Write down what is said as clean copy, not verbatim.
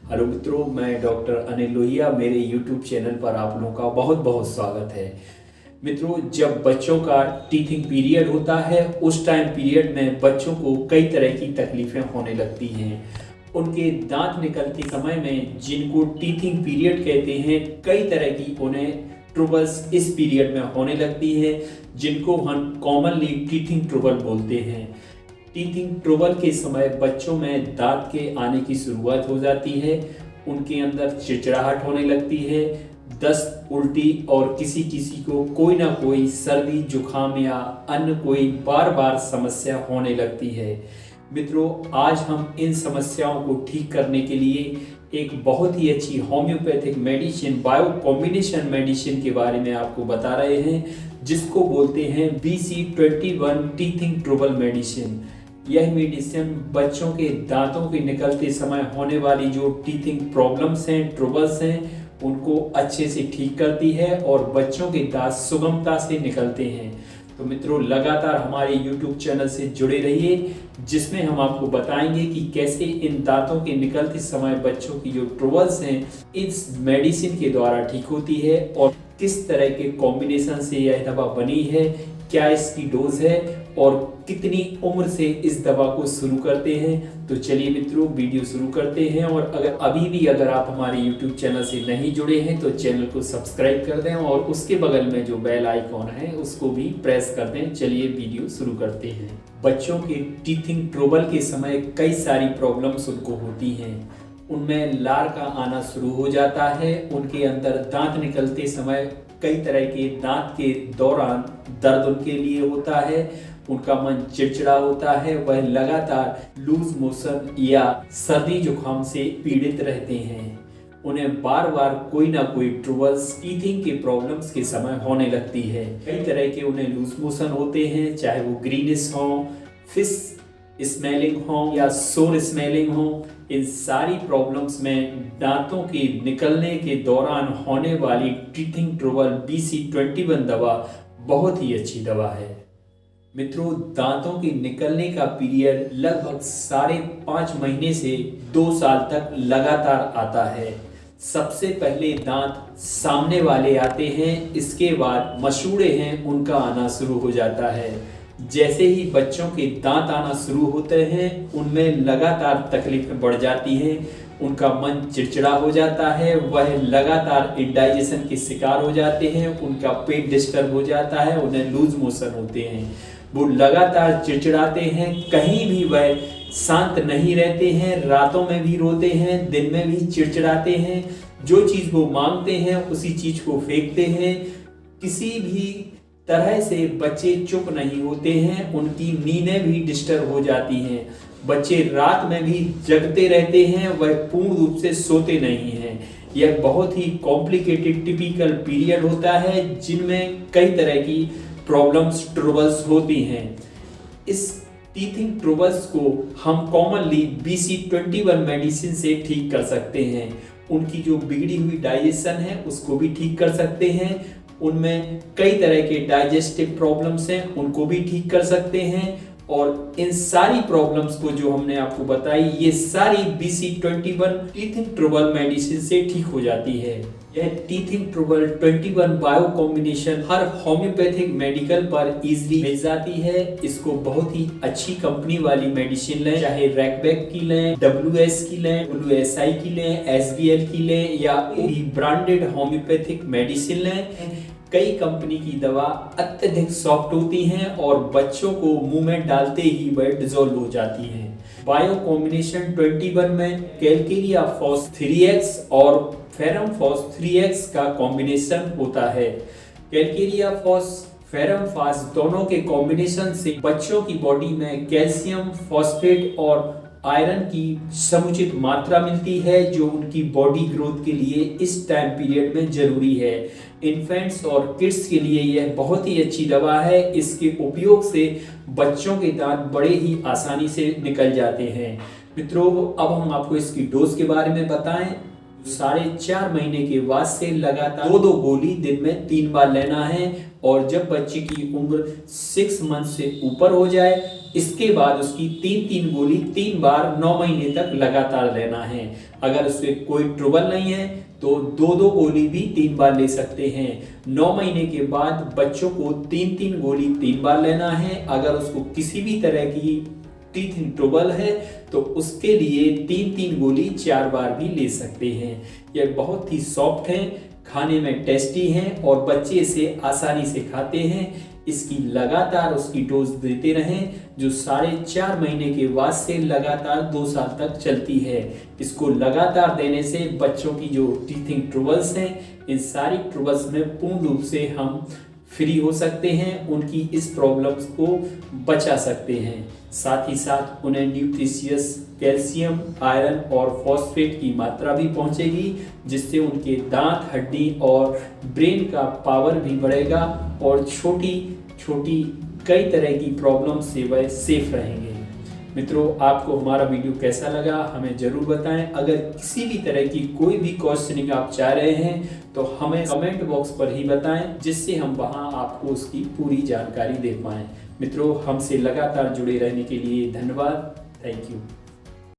Hello मित्रों, मैं doctor Anil Lohia. मेरे यूट्यूब चैनल पर आप लोगों का बहुत बहुत स्वागत है। मित्रों, जब बच्चों का टीथिंग पीरियड होता है उस टाइम पीरियड में बच्चों को कई तरह की तकलीफ़ें होने लगती हैं। उनके दांत निकलते समय में, जिनको टीथिंग पीरियड कहते हैं, कई तरह की उन्हें ट्रबल्स इस पीरियड में होने लगती है, जिनको हम कॉमनली टीथिंग ट्रबल बोलते हैं। टीथिंग ट्रबल के समय बच्चों में दांत के आने की शुरुआत हो जाती है। उनके अंदर चिड़चिड़ाहट होने लगती है, दस्त, उल्टी और किसी किसी को कोई ना कोई सर्दी, जुकाम या अन्य कोई बार बार समस्या होने लगती है। मित्रों, आज हम इन समस्याओं को ठीक करने के लिए एक बहुत ही अच्छी homeopathic medicine, bio combination medicine के बारे में आपको बता रहे हैं, जिसको बोलते हैं BC21 टीथिंग ट्रबल मेडिसिन। यह मेडिसिन बच्चों के दांतों के निकलते समय होने वाली जो टीथिंग प्रॉब्लम्स हैं, ट्रबल्स हैं, उनको अच्छे से ठीक करती है और बच्चों के दांत सुगमता से निकलते हैं। तो मित्रों, लगातार हमारे YouTube चैनल से जुड़े रहिए, जिसमें हम आपको बताएंगे कि कैसे इन दांतों के निकलते समय बच्चों की जो ट्रबल्स हैं इस मेडिसिन के द्वारा ठीक होती है और किस तरह के कॉम्बिनेशन से यह दवा बनी है, क्या इसकी डोज है और कितनी उम्र से इस दवा को शुरू करते हैं। तो चलिए मित्रों, वीडियो शुरू करते हैं। और अगर आप हमारे YouTube चैनल से नहीं जुड़े हैं तो चैनल को सब्सक्राइब कर दें और उसके बगल में जो बेल आइकॉन है उसको भी प्रेस कर दें। चलिए वीडियो शुरू करते हैं। बच्चों के टीथिंग ट्रबल के समय कई सारी प्रॉब्लम्स उनको होती हैं। उनमें लार का आना शुरू हो जाता है। उनके अंदर दांत निकलते समय कई तरह के दांत के दौरान दर्द उनके लिए होता है। उनका मन चिड़चिड़ा होता है। वह लगातार लूज मोशन या सर्दी जुकाम से पीड़ित रहते हैं। उन्हें बार बार कोई ना कोई ट्रबल्स, टीथिंग के प्रॉब्लम्स के समय होने लगती है। कई तरह के उन्हें लूज मोशन होते हैं, चाहे वो ग्रीनिश हो, फिश स्मेलिंग हो या सोर स्मेलिंग हो। इन सारी प्रॉब्लम्स में दांतों के निकलने के दौरान होने वाली टीथिंग ट्रबल BC21 दवा बहुत ही अच्छी दवा है। मित्रों, दांतों के निकलने का पीरियड लगभग 5.5 महीने से 2 साल तक लगातार आता है। सबसे पहले दांत सामने वाले आते हैं, इसके बाद मसूड़े हैं उनका आना शुरू हो जाता है। जैसे ही बच्चों के दांत आना शुरू होते हैं उनमें लगातार तकलीफें बढ़ जाती हैं। उनका मन चिड़चिड़ा हो जाता है, वह लगातार इंडाइजेशन के शिकार हो जाते हैं, उनका पेट डिस्टर्ब हो जाता है, उन्हें लूज मोशन होते हैं, वो लगातार चिड़चिड़ाते हैं, कहीं भी वह शांत नहीं रहते हैं, रातों में भी रोते हैं, दिन में भी चिड़चिड़ाते हैं। जो चीज़ वो मांगते हैं उसी चीज़ को फेंकते हैं। किसी भी तरह से बच्चे चुप नहीं होते हैं, उनकी नींदें भी डिस्टर्ब हो जाती हैं। बच्चे रात में भी जगते रहते हैं, वह पूर्ण रूप से सोते नहीं हैं। यह बहुत ही कॉम्प्लिकेटेड टिपिकल पीरियड होता है, जिनमें कई तरह की प्रॉब्लम्स, ट्रबल्स होती हैं। इस टीथिंग ट्रबल्स को हम कॉमनली BC21 मेडिसिन से ठीक कर सकते हैं। उनकी जो बिगड़ी हुई डाइजेशन है उसको भी ठीक कर सकते हैं। उनमें कई तरह के डाइजेस्टिव प्रॉब्लम्स हैं, उनको भी ठीक कर सकते हैं। और इन सारी प्रॉब्लम्स को जो हमने आपको बताई, ये सारी BC21 टीथिंग ट्रबल मेडिसिन से ठीक हो जाती है। यह टीथिंग ट्रबल 21 बायो कॉम्बिनेशन हर होम्योपैथिक मेडिकल पर इजीली मिल जाती है। इसको बहुत ही अच्छी कंपनी वाली मेडिसिन लें, चाहे रैकबैक की लें, WS की लें, WSI की लें, SBL की लें या ब्रांडेड होम्योपैथिक मेडिसिन लें। कई कंपनी की दवा अत्यधिक सॉफ्ट होती हैं और बच्चों को मुंह में डालते ही वह डिसॉल्व हो जाती हैं। बायो कॉम्बिनेशन 21 में कैलकेरिया फॉस 3X और फेरम फॉस 3X का कॉम्बिनेशन होता है। कैलकेरिया फॉस, फेरम फॉस दोनों के कॉम्बिनेशन से बच्चों की बॉडी में कैल्शियम, फॉस्फेट और आयरन की समुचित मात्रा मिलती है, जो उनकी बॉडी ग्रोथ के लिए इस टाइम पीरियड में जरूरी है। इन्फेंट्स और किड्स के लिए यह बहुत ही अच्छी दवा है। इसके उपयोग से बच्चों के दांत बड़े ही आसानी से निकल जाते हैं। मित्रों, अब हम आपको इसकी डोज के बारे में बताएं। 4.5 महीने के बाद से लगातार 2 गोली दिन में 3 बार लेना है और जब बच्चे की उम्र 6 मंथ से ऊपर हो जाए इसके बाद उसकी 3-3 गोली 3 बार 9 महीने तक लगातार लेना है। अगर उससे कोई ट्रबल नहीं है तो 2-2 गोली भी 3 बार ले सकते हैं। 9 महीने के बाद बच्चों को 3-3 गोली 3 बार लेना है। अगर उसको किसी भी तरह की टीथ ट्रबल है तो उसके लिए 3-3 गोली 4 बार भी ले सकते हैं। यह बहुत ही सॉफ्ट है, खाने में टेस्टी हैं और बच्चे इसे आसानी से खाते हैं। इसकी लगातार उसकी डोज देते रहें जो 4.5 महीने के बाद से लगातार 2 साल तक चलती है। इसको लगातार देने से बच्चों की जो टीथिंग ट्रबल्स हैं, इन सारी ट्रबल्स में पूर्ण रूप से हम फ्री हो सकते हैं, उनकी इस प्रॉब्लम्स को बचा सकते हैं। साथ ही साथ उन्हें न्यूट्रिशियस कैल्शियम, आयरन और फॉस्फेट की मात्रा भी पहुंचेगी, जिससे उनके दांत, हड्डी और ब्रेन का पावर भी बढ़ेगा और छोटी छोटी कई तरह की प्रॉब्लम से वह सेफ रहेंगे। मित्रों, आपको हमारा वीडियो कैसा लगा हमें जरूर बताएं। अगर किसी भी तरह की कोई भी क्वेश्चनिंग आप चाह रहे हैं तो हमें कमेंट बॉक्स पर ही बताएं, जिससे हम वहां आपको उसकी पूरी जानकारी दे पाएं। मित्रों, हमसे लगातार जुड़े रहने के लिए धन्यवाद। Thank you.